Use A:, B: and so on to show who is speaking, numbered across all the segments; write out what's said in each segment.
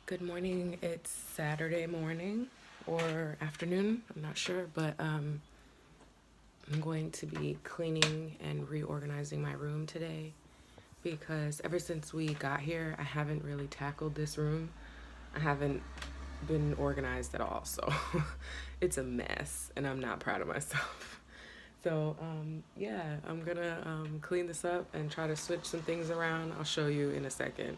A: Good morning. It's Saturday morning or afternoon. I'm not sure, but I'm going to be cleaning and reorganizing my room today because ever since we got here, I haven't really tackled this room. I haven't been organized at all, so it's a mess, and I'm not proud of myself. So yeah, I'm gonna clean this up and try to switch some things around. I'll show you in a second.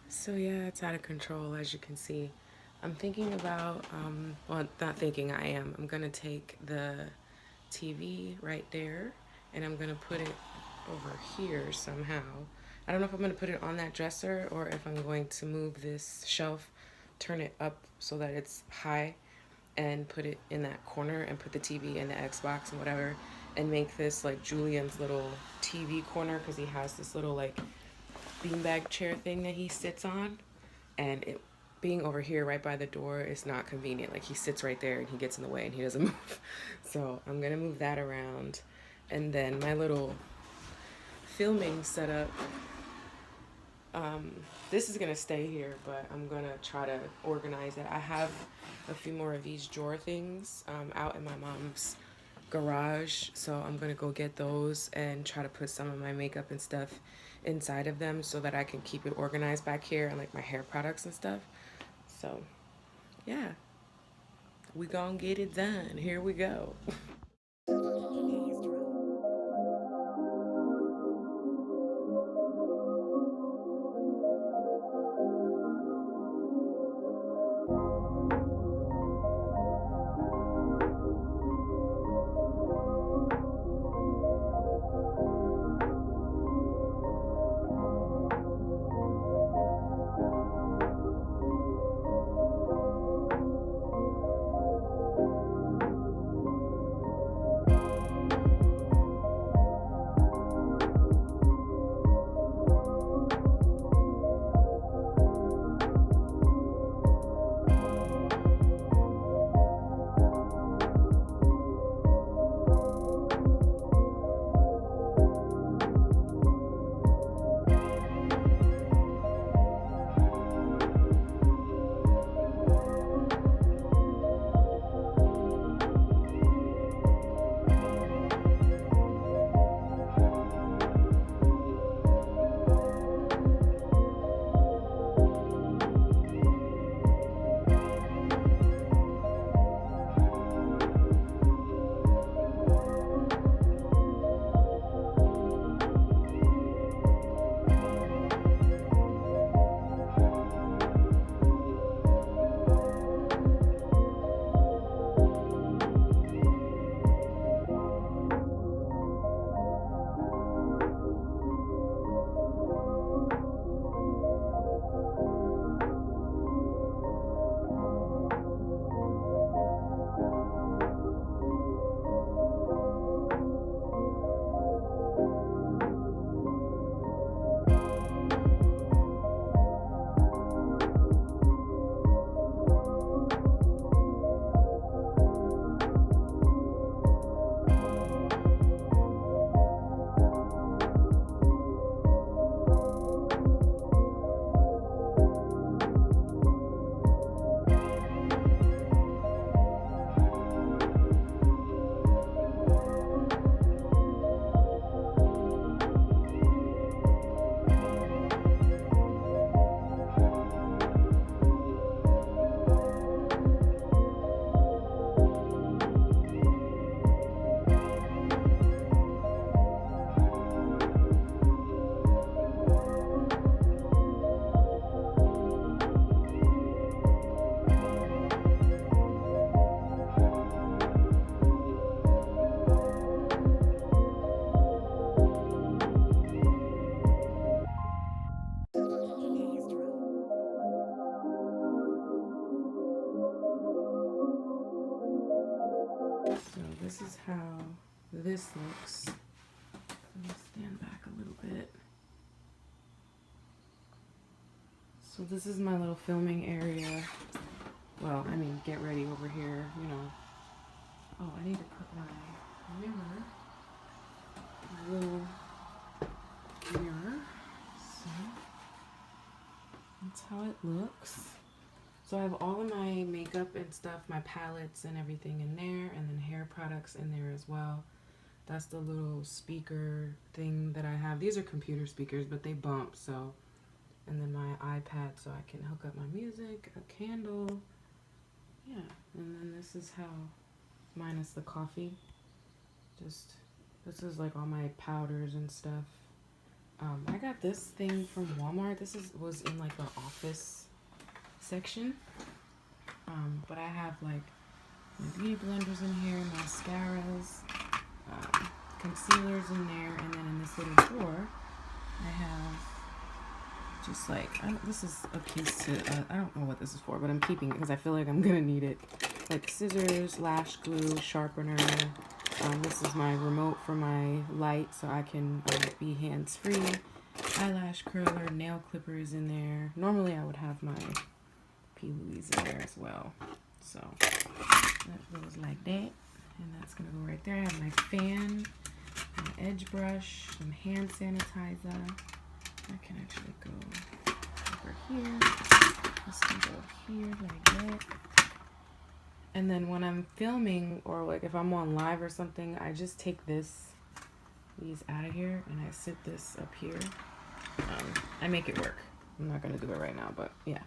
A: So yeah, it's out of control, as you can see. I'm thinking about, well, not thinking, I am. I'm gonna take the TV right there and I'm gonna put it over here somehow. I don't know if I'm gonna put it on that dresser or if I'm going to move this shelf, turn it up so that it's high and put it in that corner and put the TV and the Xbox and whatever and make this like Julian's little TV corner because he has this little like beanbag chair thing that he sits on, and it being over here right by the door is not convenient. Like he sits right there and he gets in the way and he doesn't move. So I'm gonna move that around, and then my little filming setup. This is gonna stay here, but I'm gonna try to organize it. I have a few more of these drawer things out in my mom's garage, so I'm gonna go get those and try to put some of my makeup and stuff inside of them so that I can keep it organized back here and like my hair products and stuff. So yeah, we gonna get it done. Here we go. So this is how this looks. Let me stand back a little bit. So this is my little filming area. Well, I mean, get ready over here, you know. Oh, I need to put my mirror. My little mirror. So that's how it looks. So I have all of my makeup and stuff, my palettes and everything in there, and then hair products in there as well. That's the little speaker thing that I have. These are computer speakers, but they bump, so. And then my iPad so I can hook up my music, a candle. Yeah, and then this is how, minus the coffee. Just, this is like all my powders and stuff. I got this thing from Walmart. This was in like the office section. But I have like my beauty blenders in here, mascaras, concealers in there, and then in this little drawer, I have just like, this is a piece to, I don't know what this is for, but I'm keeping it because I feel like I'm gonna need it. Like scissors, lash glue, sharpener. This is my remote for my light so I can be hands-free. Eyelash curler, nail clipper is in there. Normally I would have my P. Louise in there as well. So that goes like that. And that's gonna go right there. I have my fan, my edge brush, some hand sanitizer. I can actually go over here. This can go here like that. And then when I'm filming, or like if I'm on live or something, I just take these out of here and I sit this up here. I make it work. I'm not gonna do it right now, but yeah.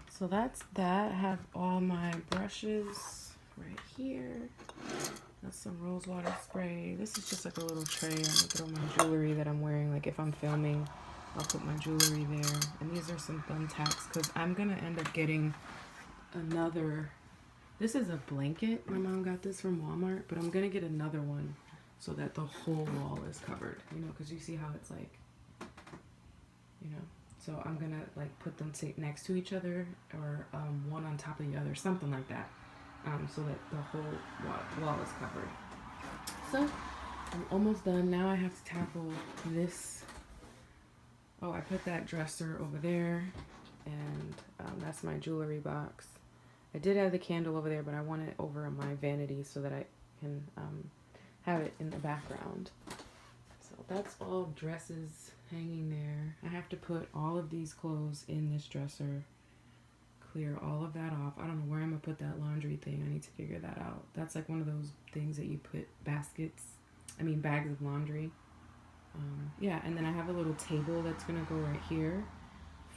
A: So that's that. I have all my brushes right here. That's some rose water spray. This is just like a little tray. I'm gonna throw my jewelry that I'm wearing. Like if I'm filming, I'll put my jewelry there. And these are some thumbtacks because I'm gonna end up getting another. This is a blanket. My mom got this from Walmart, but I'm gonna get another one so that the whole wall is covered. You know, because you see how it's like, you know. So I'm gonna like put them next to each other, or one on top of the other, something like that. So that the whole wall is covered. So I'm almost done. Now I have to tackle this. Oh, I put that dresser over there, and that's my jewelry box. I did have the candle over there, but I want it over on my vanity so that I can have it in the background. So that's all dresses hanging there. I have to put all of these clothes in this dresser. Clear all of that off. I don't know where I'm gonna put that laundry thing. I need to figure that out. That's like one of those things that you put bags of laundry. Yeah, and then I have a little table that's gonna go right here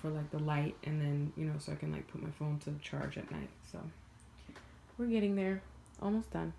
A: for like the light, and then, you know, so I can like put my phone to charge at night. So we're getting there. Almost done.